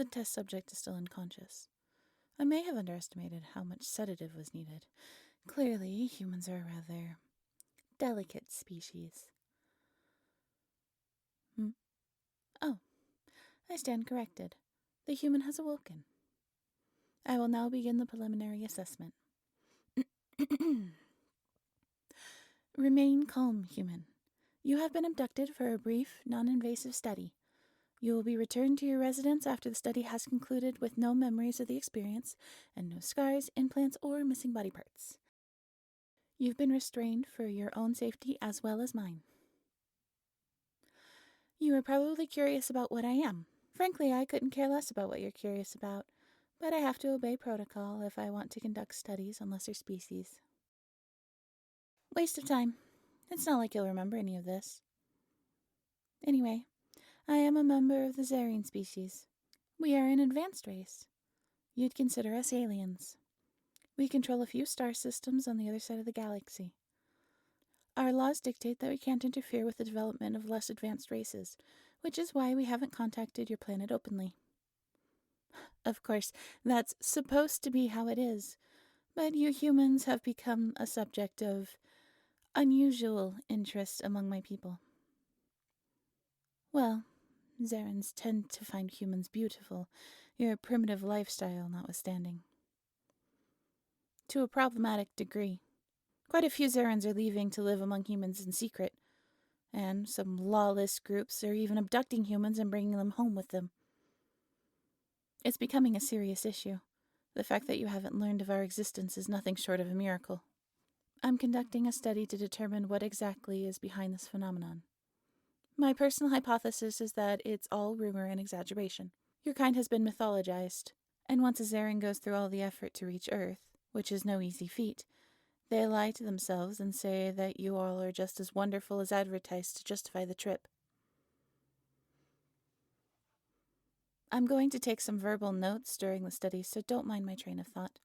The test subject is still unconscious. I may have underestimated how much sedative was needed. Clearly, humans are a rather delicate species. Oh, I stand corrected. The human has awoken. I will now begin the preliminary assessment. Remain calm, human. You have been abducted for a brief, non-invasive study. You will be returned to your residence after the study has concluded with no memories of the experience and no scars, implants, or missing body parts. You've been restrained for your own safety as well as mine. You are probably curious about what I am. Frankly, I couldn't care less about what you're curious about, but I have to obey protocol if I want to conduct studies on lesser species. Waste of time. It's not like you'll remember any of this. Anyway, I am a member of the Xerine species. We are an advanced race. You'd consider us aliens. We control a few star systems on the other side of the galaxy. Our laws dictate that we can't interfere with the development of less advanced races, which is why we haven't contacted your planet openly. Of course, that's supposed to be how it is, but you humans have become a subject of unusual interest among my people. Well, Xerins tend to find humans beautiful, your primitive lifestyle notwithstanding. To a problematic degree. Quite a few Xerins are leaving to live among humans in secret, and some lawless groups are even abducting humans and bringing them home with them. It's becoming a serious issue. The fact that you haven't learned of our existence is nothing short of a miracle. I'm conducting a study to determine what exactly is behind this phenomenon. My personal hypothesis is that it's all rumor and exaggeration. Your kind has been mythologized, and once a Xerin goes through all the effort to reach Earth, which is no easy feat, they lie to themselves and say that you all are just as wonderful as advertised to justify the trip. I'm going to take some verbal notes during the study, so don't mind my train of thought.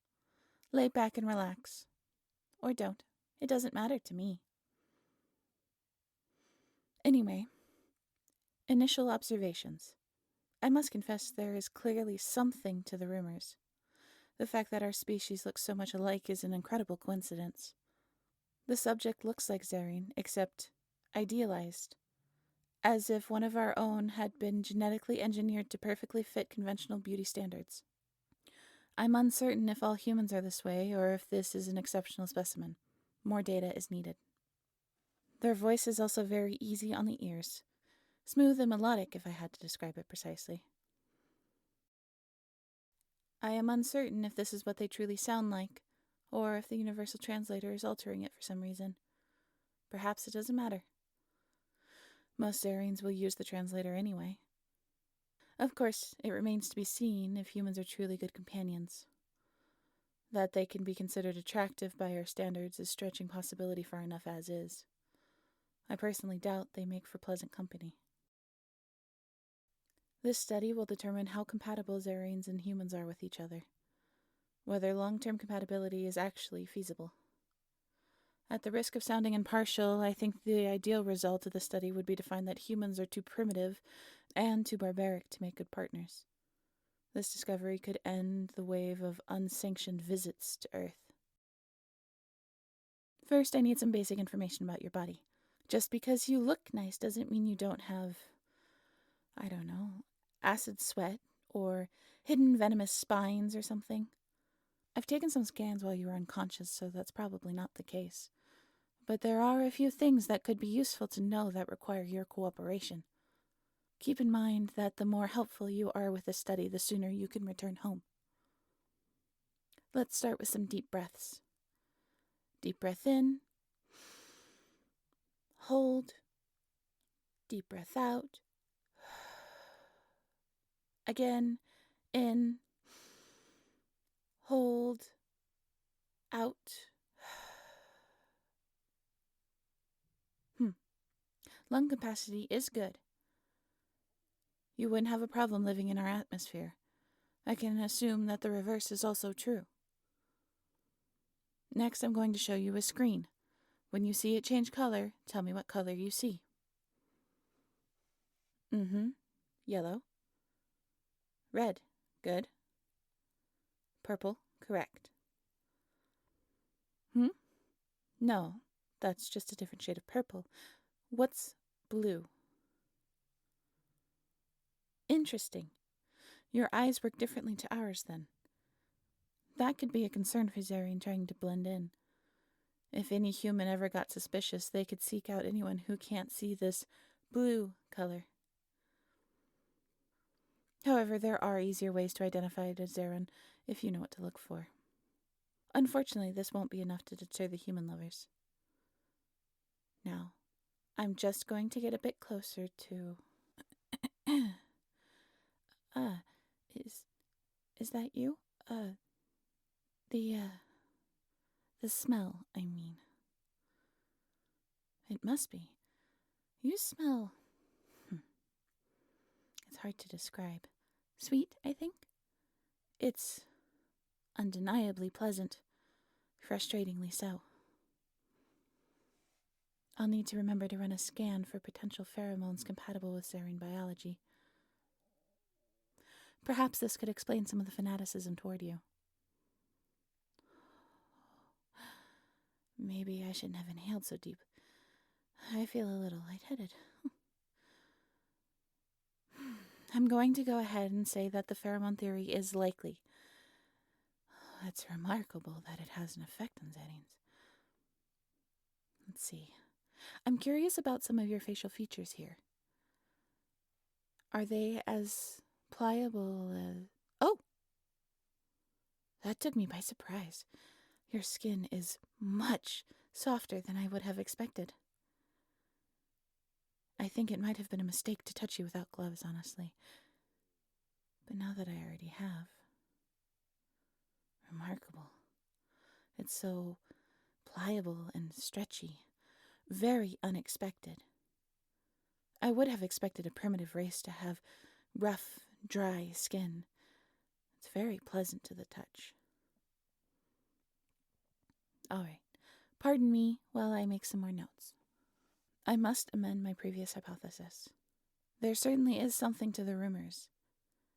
Lay back and relax. Or don't. It doesn't matter to me. Anyway, initial observations. I must confess there is clearly something to the rumors. The fact that our species look so much alike is an incredible coincidence. The subject looks like Xerine, except idealized, as if one of our own had been genetically engineered to perfectly fit conventional beauty standards. I'm uncertain if all humans are this way, or if this is an exceptional specimen. More data is needed. Their voice is also very easy on the ears. Smooth and melodic, if I had to describe it precisely. I am uncertain if this is what they truly sound like, or if the universal translator is altering it for some reason. Perhaps it doesn't matter. Most Xerines will use the translator anyway. Of course, it remains to be seen if humans are truly good companions. That they can be considered attractive by our standards is stretching possibility far enough as is. I personally doubt they make for pleasant company. This study will determine how compatible Xerines and humans are with each other, whether long-term compatibility is actually feasible. At the risk of sounding impartial, I think the ideal result of the study would be to find that humans are too primitive and too barbaric to make good partners. This discovery could end the wave of unsanctioned visits to Earth. First, I need some basic information about your body. Just because you look nice doesn't mean you don't have, acid sweat or hidden venomous spines or something. I've taken some scans while you were unconscious, so that's probably not the case. But there are a few things that could be useful to know that require your cooperation. Keep in mind that the more helpful you are with the study, the sooner you can return home. Let's start with some deep breaths. Deep breath in. Hold. Deep breath out. Again, in. Hold. Out. Lung capacity is good. You wouldn't have a problem living in our atmosphere. I can assume that the reverse is also true. Next, I'm going to show you a screen. When you see it change color, tell me what color you see. Yellow. Red. Good. Purple. Correct. No, that's just a different shade of purple. What's blue? Interesting. Your eyes work differently to ours, then. That could be a concern for Zarian trying to blend in. If any human ever got suspicious, they could seek out anyone who can't see this blue color. However, there are easier ways to identify it as Zarin if you know what to look for. Unfortunately, this won't be enough to deter the human lovers. Now, I'm just going to get a bit closer to... is that you? The smell, I mean. It must be. You smell... It's hard to describe. Sweet, I think? It's undeniably pleasant. Frustratingly so. I'll need to remember to run a scan for potential pheromones compatible with Zarin biology. Perhaps this could explain some of the fanaticism toward you. Maybe I shouldn't have inhaled so deep. I feel a little lightheaded. I'm going to go ahead and say that the pheromone theory is likely. It's remarkable that it has an effect on Zarians. Let's see. I'm curious about some of your facial features here. Are they as pliable as... Oh! That took me by surprise. Your skin is much softer than I would have expected. I think it might have been a mistake to touch you without gloves, honestly. But now that I already have... Remarkable. It's so pliable and stretchy. Very unexpected. I would have expected a primitive race to have rough, dry skin. It's very pleasant to the touch. All right. Pardon me while I make some more notes. I must amend my previous hypothesis. There certainly is something to the rumors.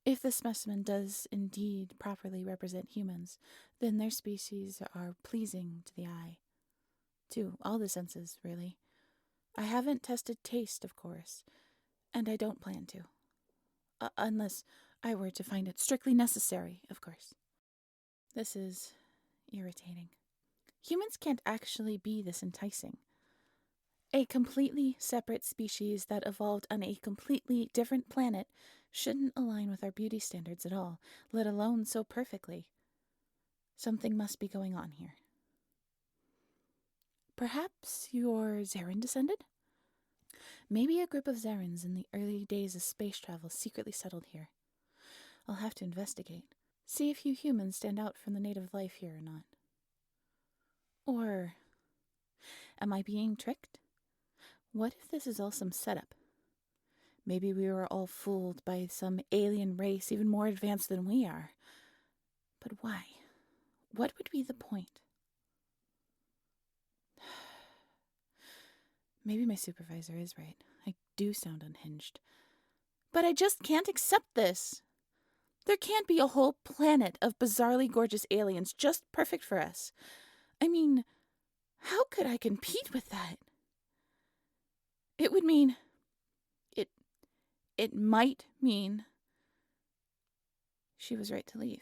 If the specimen does indeed properly represent humans, then their species are pleasing to the eye. To all the senses, really. I haven't tested taste, of course, and I don't plan to. Unless I were to find it strictly necessary, of course. This is irritating. Humans can't actually be this enticing. A completely separate species that evolved on a completely different planet shouldn't align with our beauty standards at all, let alone so perfectly. Something must be going on here. Perhaps you're Zarin descended? Maybe a group of Zarins in the early days of space travel secretly settled here. I'll have to investigate. See if you humans stand out from the native life here or not. Or... am I being tricked? What if this is all some setup? Maybe we were all fooled by some alien race even more advanced than we are. But why? What would be the point? Maybe my supervisor is right. I do sound unhinged. But I just can't accept this. There can't be a whole planet of bizarrely gorgeous aliens just perfect for us. I mean, how could I compete with that? It would mean... It might mean she was right to leave.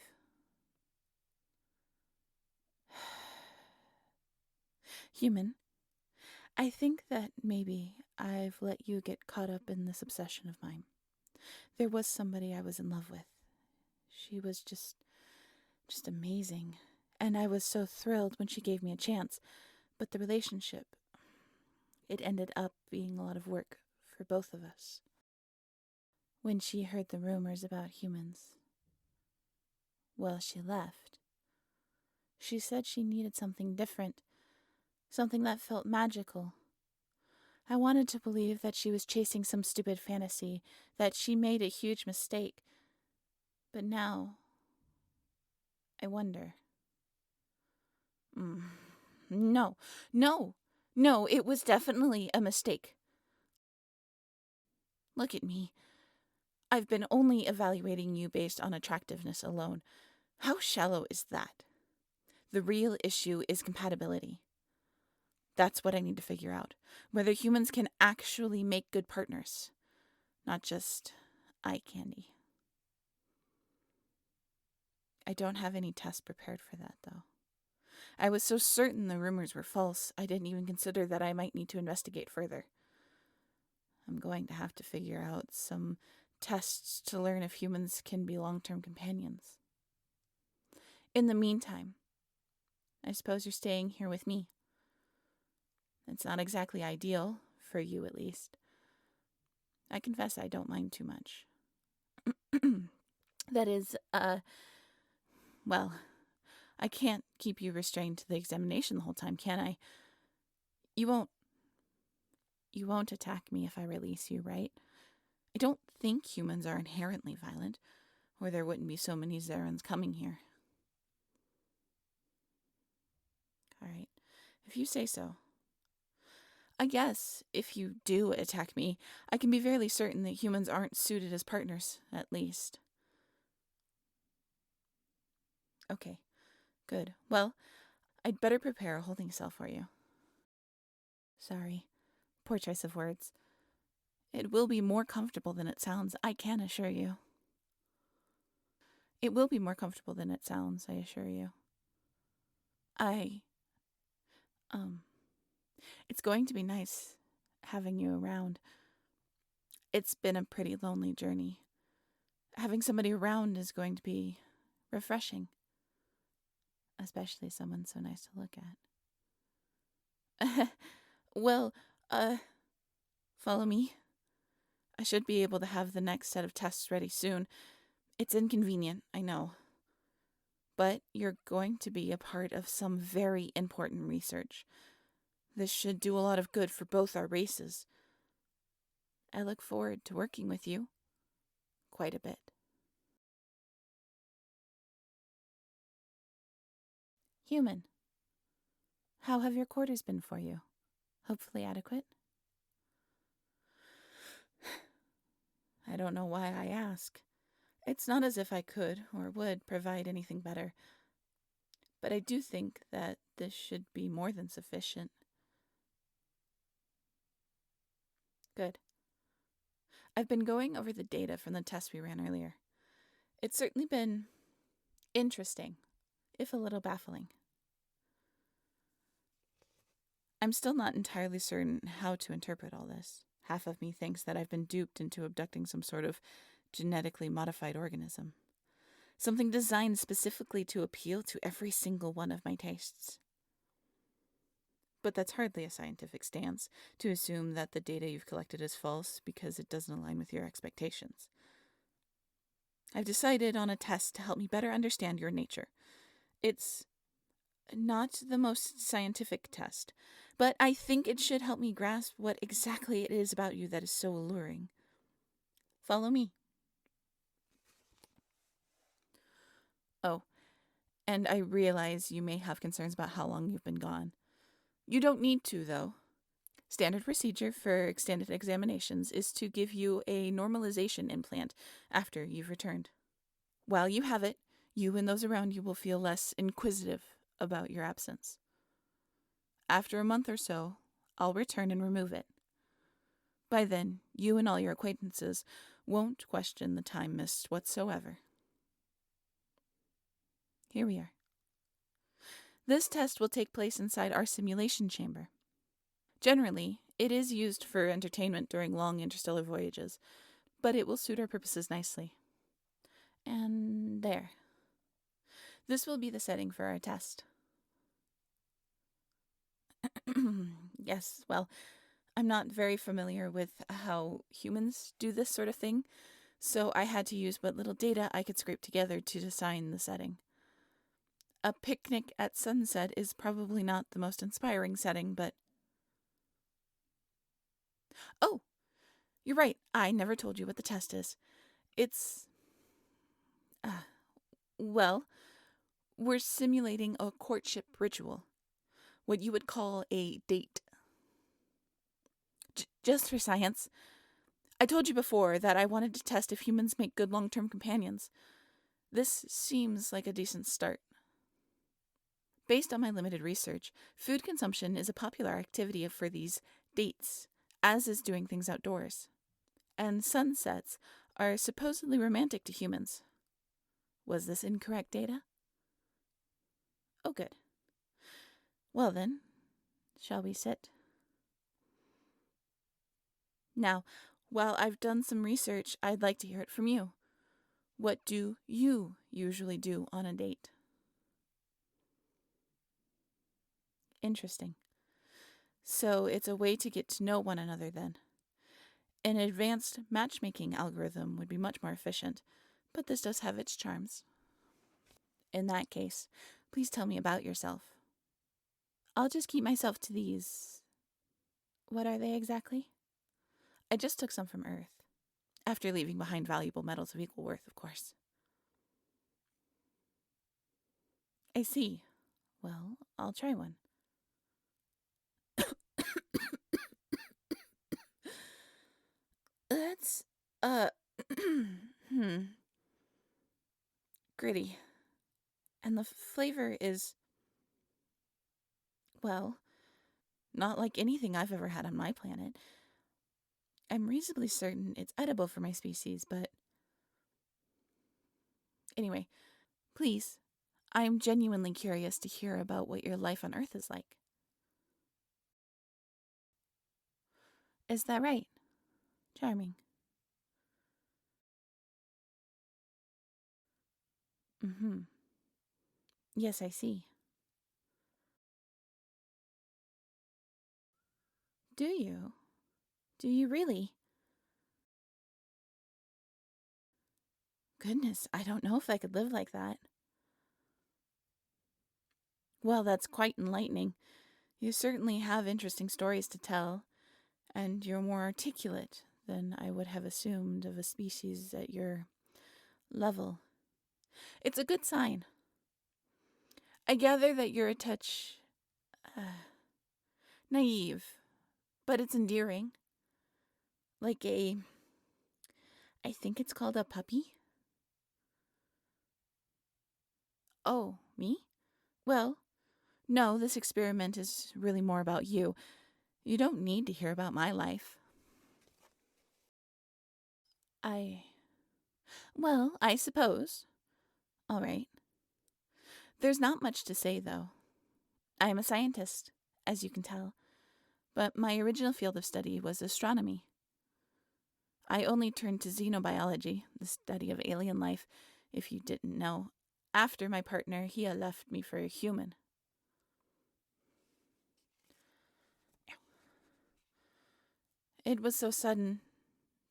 Human, I think that maybe I've let you get caught up in this obsession of mine. There was somebody I was in love with. She was just amazing, and I was so thrilled when she gave me a chance. But the relationship, it ended up being a lot of work for both of us. When she heard the rumors about humans, well, she left. She said she needed something different, something that felt magical. I wanted to believe that she was chasing some stupid fantasy, that she made a huge mistake. But now, I wonder. No, it was definitely a mistake. Look at me. I've been only evaluating you based on attractiveness alone. How shallow is that? The real issue is compatibility. That's what I need to figure out. Whether humans can actually make good partners, not just eye candy. I don't have any tests prepared for that, though. I was so certain the rumors were false, I didn't even consider that I might need to investigate further. I'm going to have to figure out some tests to learn if humans can be long-term companions. In the meantime, I suppose you're staying here with me. It's not exactly ideal, for you at least. I confess I don't mind too much. That is, well, I can't keep you restrained to the examination the whole time, can I? You won't attack me if I release you, right? I don't think humans are inherently violent, or there wouldn't be so many Zerans coming here. All right, if you say so. I guess, if you do attack me, I can be fairly certain that humans aren't suited as partners, at least. Okay, good. Well, I'd better prepare a holding cell for you. Sorry, poor choice of words. It will be more comfortable than it sounds, I can assure you. It will be more comfortable than it sounds, I assure you. It's going to be nice having you around. It's been a pretty lonely journey. Having somebody around is going to be refreshing. Especially someone so nice to look at. Well, follow me. I should be able to have the next set of tests ready soon. It's inconvenient, I know. But you're going to be a part of some very important research. This should do a lot of good for both our races. I look forward to working with you. Quite a bit. Human. How have your quarters been for you? Hopefully adequate? I don't know why I ask. It's not as if I could or would provide anything better. But I do think that this should be more than sufficient. Good. I've been going over the data from the test we ran earlier. It's certainly been interesting, if a little baffling. I'm still not entirely certain how to interpret all this. Half of me thinks that I've been duped into abducting some sort of genetically modified organism. Something designed specifically to appeal to every single one of my tastes. But that's hardly a scientific stance, to assume that the data you've collected is false because it doesn't align with your expectations. I've decided on a test to help me better understand your nature. It's not the most scientific test, but I think it should help me grasp what exactly it is about you that is so alluring. Follow me. Oh, and I realize you may have concerns about how long you've been gone. You don't need to, though. Standard procedure for extended examinations is to give you a normalization implant after you've returned. While you have it, you and those around you will feel less inquisitive about your absence. After a month or so, I'll return and remove it. By then, you and all your acquaintances won't question the time missed whatsoever. Here we are. This test will take place inside our simulation chamber. Generally, it is used for entertainment during long interstellar voyages, but it will suit our purposes nicely. And there. This will be the setting for our test. Yes, well, I'm not very familiar with how humans do this sort of thing, so I had to use what little data I could scrape together to design the setting. A picnic at sunset is probably not the most inspiring setting, but... Oh, you're right. I never told you what the test is. It's... well, we're simulating a courtship ritual. What you would call a date. Just for science. I told you before that I wanted to test if humans make good long-term companions. This seems like a decent start. Based on my limited research, food consumption is a popular activity for these dates, as is doing things outdoors. And sunsets are supposedly romantic to humans. Was this incorrect data? Oh, good. Well then, shall we sit? Now, while I've done some research, I'd like to hear it from you. What do you usually do on a date? Interesting. So it's a way to get to know one another then. An advanced matchmaking algorithm would be much more efficient, but this does have its charms. In that case, please tell me about yourself. I'll just keep myself to these. What are they exactly? I just took some from Earth. After leaving behind valuable metals of equal worth, of course. I see. Well, I'll try one. That's, gritty. And the flavor is, well, not like anything I've ever had on my planet. I'm reasonably certain it's edible for my species, but... Anyway, please, I'm genuinely curious to hear about what your life on Earth is like. Is that right? Charming. Mm-hmm. Yes, I see. Do you? Do you really? Goodness, I don't know if I could live like that. Well, that's quite enlightening. You certainly have interesting stories to tell, and you're more articulate than I would have assumed of a species at your level. It's a good sign. I gather that you're a touch naive, but it's endearing. Like I think it's called a puppy. Oh, me? Well, no, this experiment is really more about you. You don't need to hear about my life. Well, I suppose. All right. There's not much to say, though. I am a scientist, as you can tell, but my original field of study was astronomy. I only turned to xenobiology, the study of alien life, if you didn't know, after my partner, Hia, left me for a human. It was so sudden.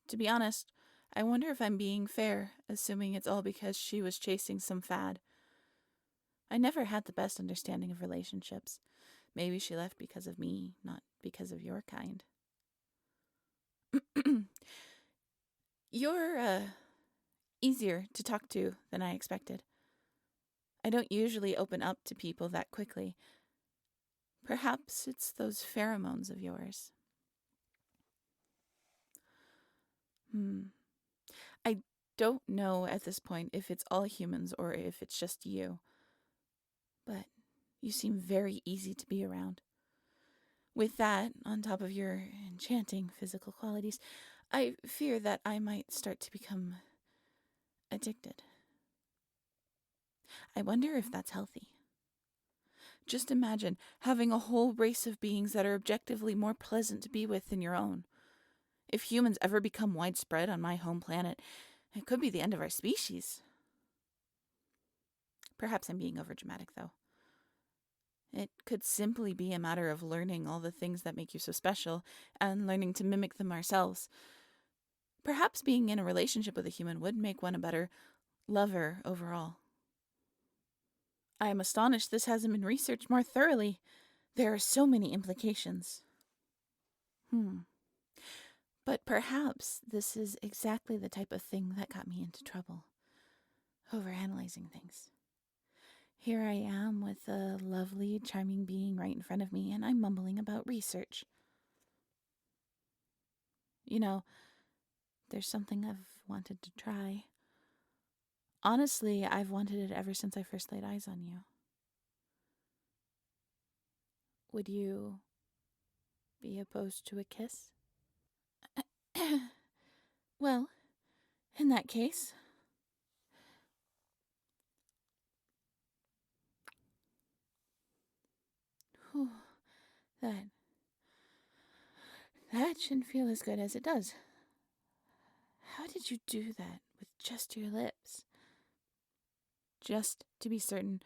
To be honest, I wonder if I'm being fair, assuming it's all because she was chasing some fad. I never had the best understanding of relationships. Maybe she left because of me, not because of your kind. You're, easier to talk to than I expected. I don't usually open up to people that quickly. Perhaps it's those pheromones of yours. I don't know at this point if it's all humans or if it's just you. But you seem very easy to be around. With that, on top of your enchanting physical qualities, I fear that I might start to become addicted. I wonder if that's healthy. Just imagine having a whole race of beings that are objectively more pleasant to be with than your own. If humans ever become widespread on my home planet, it could be the end of our species. Perhaps I'm being overdramatic, though. It could simply be a matter of learning all the things that make you so special and learning to mimic them ourselves. Perhaps being in a relationship with a human would make one a better lover overall. I am astonished this hasn't been researched more thoroughly. There are so many implications. But perhaps this is exactly the type of thing that got me into trouble. Overanalyzing things. Here I am with a lovely, charming being right in front of me, and I'm mumbling about research. You know, There's something I've wanted to try. Honestly, I've wanted it ever since I first laid eyes on you. Would you be opposed to a kiss? Well, in that case... Whew, that shouldn't feel as good as it does. How did you do that with just your lips? Just to be certain,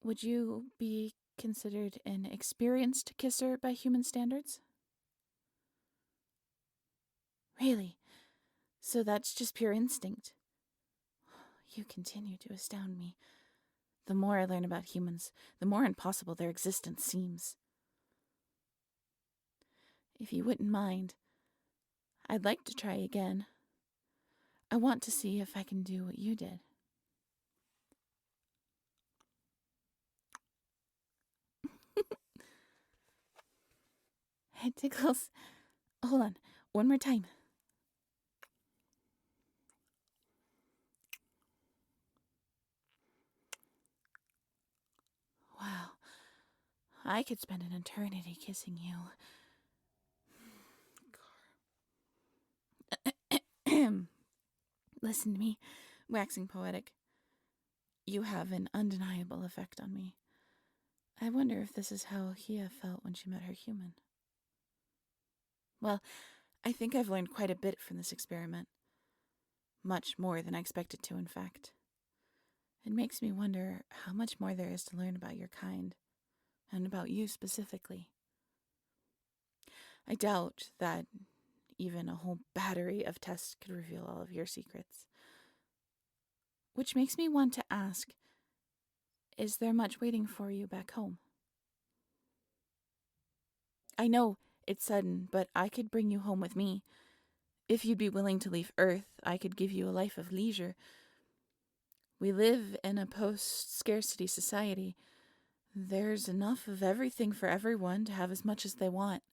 would you be considered an experienced kisser by human standards? Really? So that's just pure instinct. You continue to astound me. The more I learn about humans, the more impossible their existence seems. If you wouldn't mind, I'd like to try again. I want to see if I can do what you did. It tickles. Hold on, one more time. Wow, I could spend an eternity kissing you. Listen to me, waxing poetic. You have an undeniable effect on me. I wonder if this is how Hia felt when she met her human. Well, I think I've learned quite a bit from this experiment. Much more than I expected to, in fact. It makes me wonder how much more there is to learn about your kind, and about you specifically. I doubt that even a whole battery of tests could reveal all of your secrets. Which makes me want to ask, is there much waiting for you back home? I know it's sudden, but I could bring you home with me. If you'd be willing to leave Earth, I could give you a life of leisure. We live in a post-scarcity society. There's enough of everything for everyone to have as much as they want.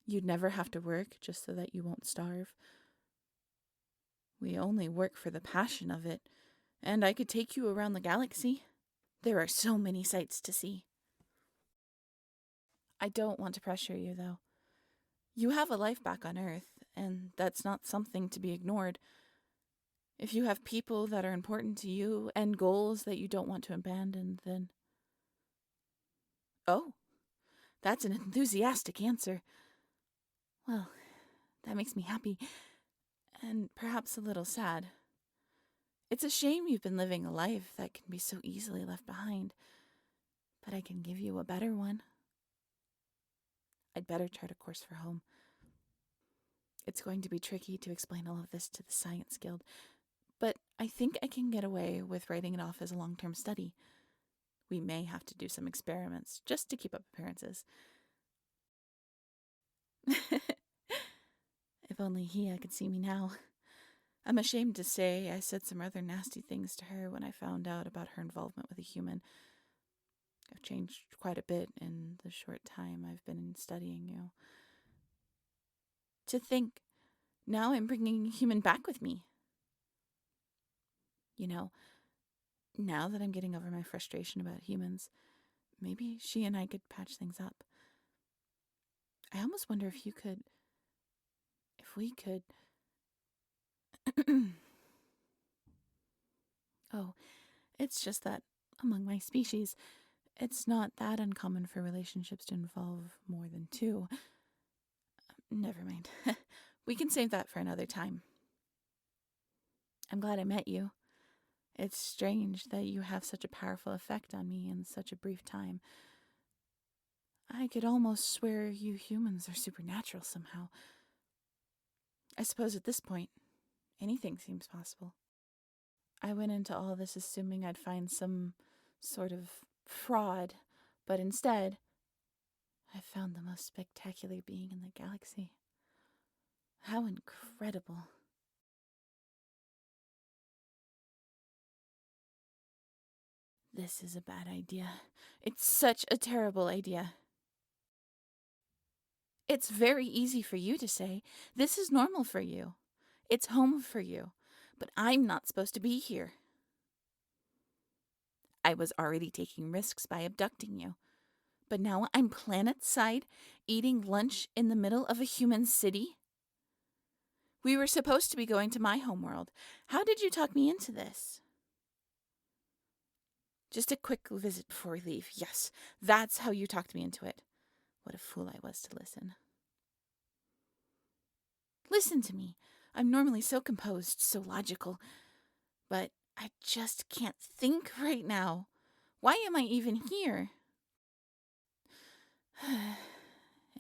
You'd never have to work just so that you won't starve. We only work for the passion of it, and I could take you around the galaxy. There are so many sights to see. I don't want to pressure you, though. You have a life back on Earth, and that's not something to be ignored. If you have people that are important to you and goals that you don't want to abandon, then... Oh, that's an enthusiastic answer. Well, that makes me happy, and perhaps a little sad. It's a shame you've been living a life that can be so easily left behind, but I can give you a better one. I'd better chart a course for home. It's going to be tricky to explain all of this to the Science Guild, but I think I can get away with writing it off as a long-term study. We may have to do some experiments just to keep up appearances. If only Hia could see me now. I'm ashamed to say I said some rather nasty things to her when I found out about her involvement with a human. I've changed quite a bit in the short time I've been studying you. To think, now I'm bringing a human back with me. You know, now that I'm getting over my frustration about humans, maybe she and I could patch things up. I almost wonder if we could... Oh, it's just that among my species, it's not that uncommon for relationships to involve more than two. Never mind. We can save that for another time. I'm glad I met you. It's strange that you have such a powerful effect on me in such a brief time. I could almost swear you humans are supernatural somehow. I suppose at this point, anything seems possible. I went into all this assuming I'd find some sort of fraud, but instead, I found the most spectacular being in the galaxy. How incredible. This is a bad idea. It's such a terrible idea. It's very easy for you to say, this is normal for you. It's home for you. But I'm not supposed to be here. I was already taking risks by abducting you. But now I'm planet-side, eating lunch in the middle of a human city? We were supposed to be going to my homeworld. How did you talk me into this? Just a quick visit before we leave. Yes, that's how you talked me into it. What a fool I was to listen. Listen to me. I'm normally so composed, so logical. But I just can't think right now. Why am I even here?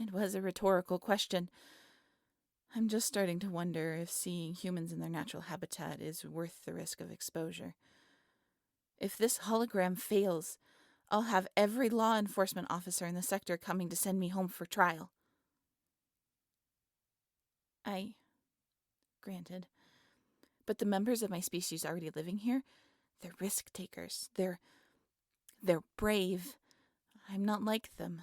It was a rhetorical question. I'm just starting to wonder if seeing humans in their natural habitat is worth the risk of exposure. If this hologram fails, I'll have every law enforcement officer in the sector coming to send me home for trial. Granted. But the members of my species already living here, they're risk takers. They're brave. I'm not like them.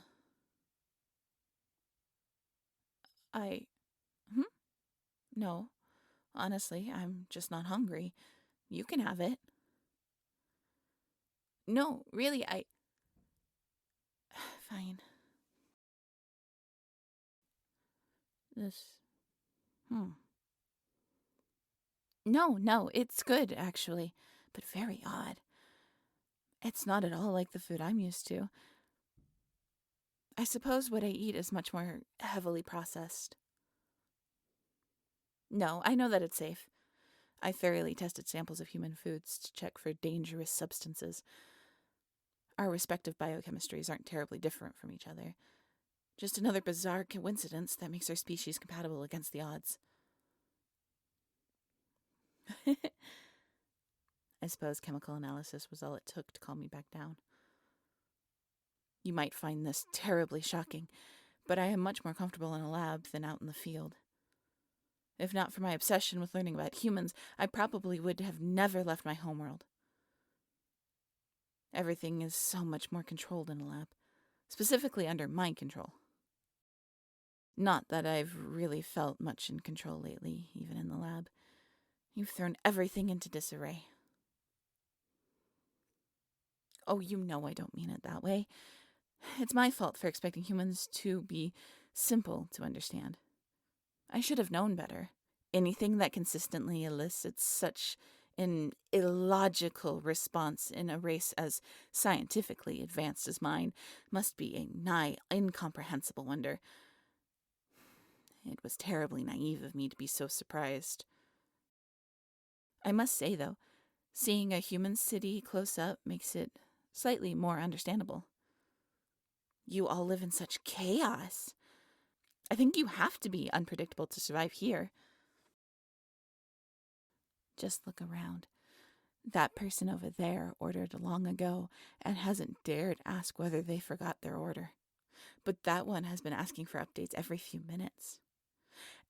No. Honestly, I'm just not hungry. You can have it. No, really, Fine. This... No, it's good, actually. But very odd. It's not at all like the food I'm used to. I suppose what I eat is much more heavily processed. No, I know that it's safe. I thoroughly tested samples of human foods to check for dangerous substances. Our respective biochemistries aren't terribly different from each other. Just another bizarre coincidence that makes our species compatible against the odds. I suppose chemical analysis was all it took to calm me back down. You might find this terribly shocking, but I am much more comfortable in a lab than out in the field. If not for my obsession with learning about humans, I probably would have never left my homeworld. Everything is so much more controlled in a lab, specifically under my control. Not that I've really felt much in control lately, even in the lab. You've thrown everything into disarray. Oh, you know I don't mean it that way. It's my fault for expecting humans to be simple to understand. I should have known better. Anything that consistently elicits such an illogical response in a race as scientifically advanced as mine must be a nigh incomprehensible wonder. It was terribly naive of me to be so surprised. I must say, though, seeing a human city close up makes it slightly more understandable. You all live in such chaos. I think you have to be unpredictable to survive here. Just look around. That person over there ordered long ago and hasn't dared ask whether they forgot their order. But that one has been asking for updates every few minutes.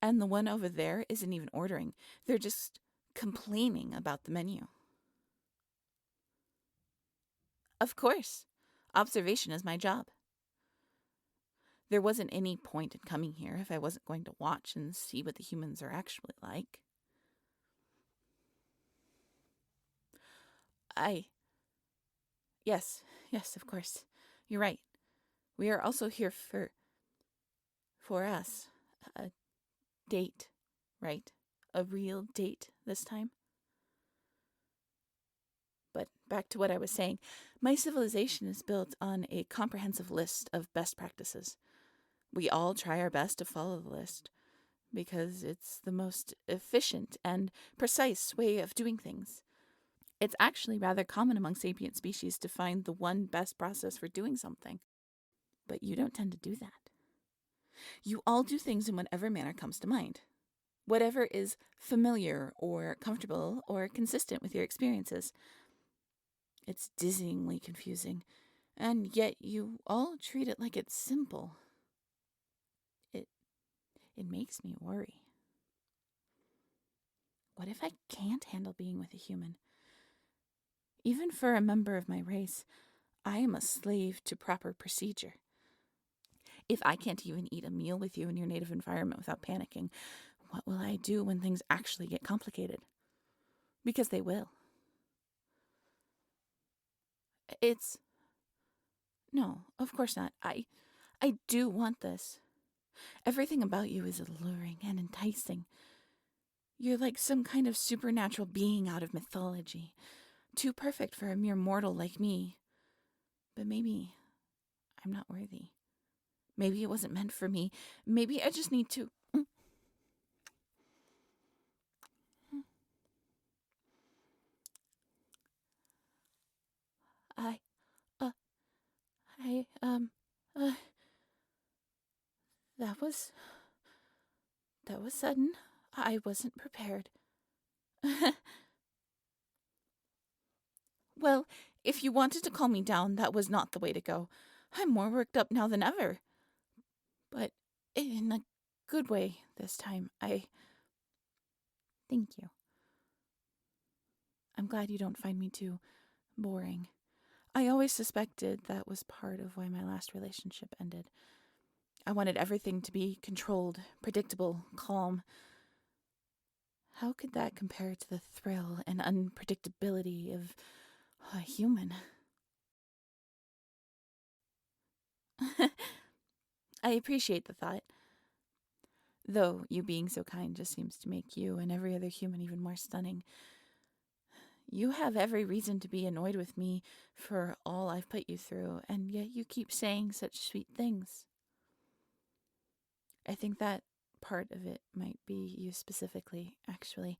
And the one over there isn't even ordering. They're just complaining about the menu. Of course. Observation is my job. There wasn't any point in coming here if I wasn't going to watch and see what the humans are actually like. Yes, of course. You're right. We are also here for us. A date, right? A real date this time. But back to what I was saying. My civilization is built on a comprehensive list of best practices. We all try our best to follow the list because it's the most efficient and precise way of doing things. It's actually rather common among sapient species to find the one best process for doing something. But you don't tend to do that. You all do things in whatever manner comes to mind. Whatever is familiar or comfortable or consistent with your experiences. It's dizzyingly confusing, and yet you all treat it like it's simple. It makes me worry. What if I can't handle being with a human? Even for a member of my race, I am a slave to proper procedure. If I can't even eat a meal with you in your native environment without panicking, what will I do when things actually get complicated? Because they will. No, of course not. I do want this. Everything about you is alluring and enticing. You're like some kind of supernatural being out of mythology. Too perfect for a mere mortal like me. But maybe I'm not worthy. Maybe it wasn't meant for me. Maybe I just need to... I, uh, I, uh, that was sudden. I wasn't prepared. Well, if you wanted to calm me down, that was not the way to go. I'm more worked up now than ever. But in a good way this time. Thank you. I'm glad you don't find me too boring. I always suspected that was part of why my last relationship ended. I wanted everything to be controlled, predictable, calm. How could that compare to the thrill and unpredictability of a human? I appreciate the thought. Though you being so kind just seems to make you and every other human even more stunning. You have every reason to be annoyed with me for all I've put you through, and yet you keep saying such sweet things. I think that part of it might be you specifically, actually.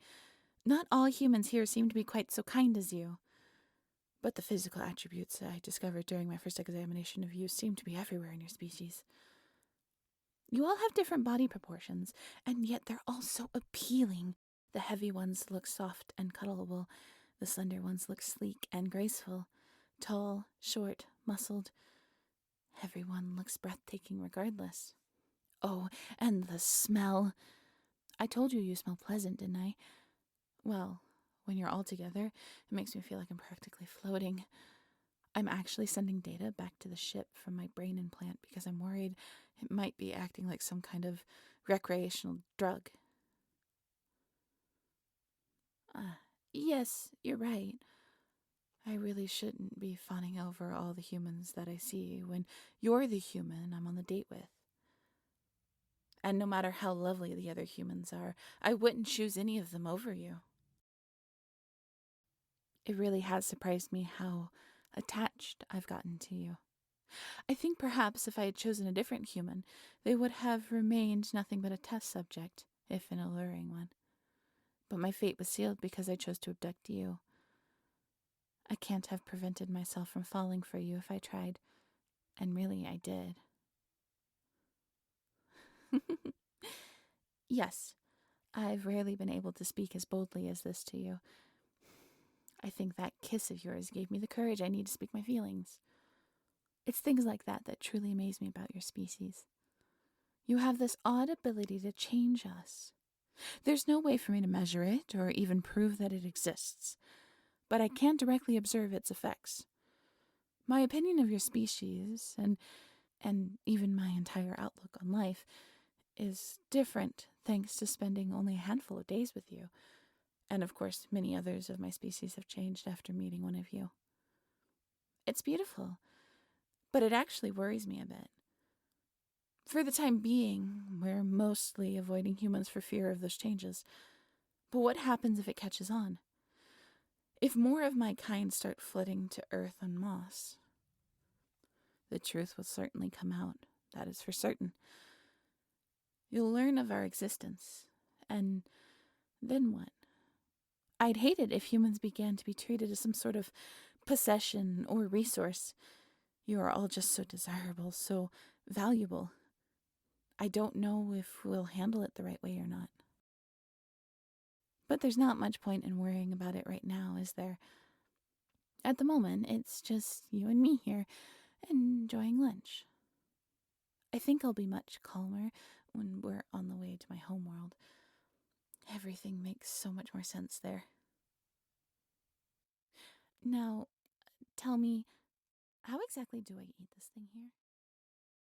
Not all humans here seem to be quite so kind as you. But the physical attributes I discovered during my first examination of you seem to be everywhere in your species. You all have different body proportions, and yet they're all so appealing. The heavy ones look soft and cuddleable. The slender ones look sleek and graceful. Tall, short, muscled. Everyone looks breathtaking regardless. Oh, and the smell. I told you smell pleasant, didn't I? Well, when you're all together, it makes me feel like I'm practically floating. I'm actually sending data back to the ship from my brain implant because I'm worried it might be acting like some kind of recreational drug. Yes, you're right. I really shouldn't be fawning over all the humans that I see when you're the human I'm on the date with. And no matter how lovely the other humans are, I wouldn't choose any of them over you. It really has surprised me how attached I've gotten to you. I think perhaps if I had chosen a different human, they would have remained nothing but a test subject, if an alluring one. But my fate was sealed because I chose to abduct you. I can't have prevented myself from falling for you if I tried. And really, I did. Yes, I've rarely been able to speak as boldly as this to you. I think that kiss of yours gave me the courage I need to speak my feelings. It's things like that that truly amaze me about your species. You have this odd ability to change us. There's no way for me to measure it or even prove that it exists, but I can directly observe its effects. My opinion of your species, and even my entire outlook on life, is different thanks to spending only a handful of days with you. And of course, many others of my species have changed after meeting one of you. It's beautiful, but it actually worries me a bit. For the time being, we're mostly avoiding humans for fear of those changes. But what happens if it catches on? If more of my kind start flooding to Earth en masse? The truth will certainly come out, that is for certain. You'll learn of our existence, and then what? I'd hate it if humans began to be treated as some sort of possession or resource. You are all just so desirable, so valuable. I don't know if we'll handle it the right way or not. But there's not much point in worrying about it right now, is there? At the moment, it's just you and me here, enjoying lunch. I think I'll be much calmer when we're on the way to my homeworld. Everything makes so much more sense there. Now, tell me, how exactly do I eat this thing here?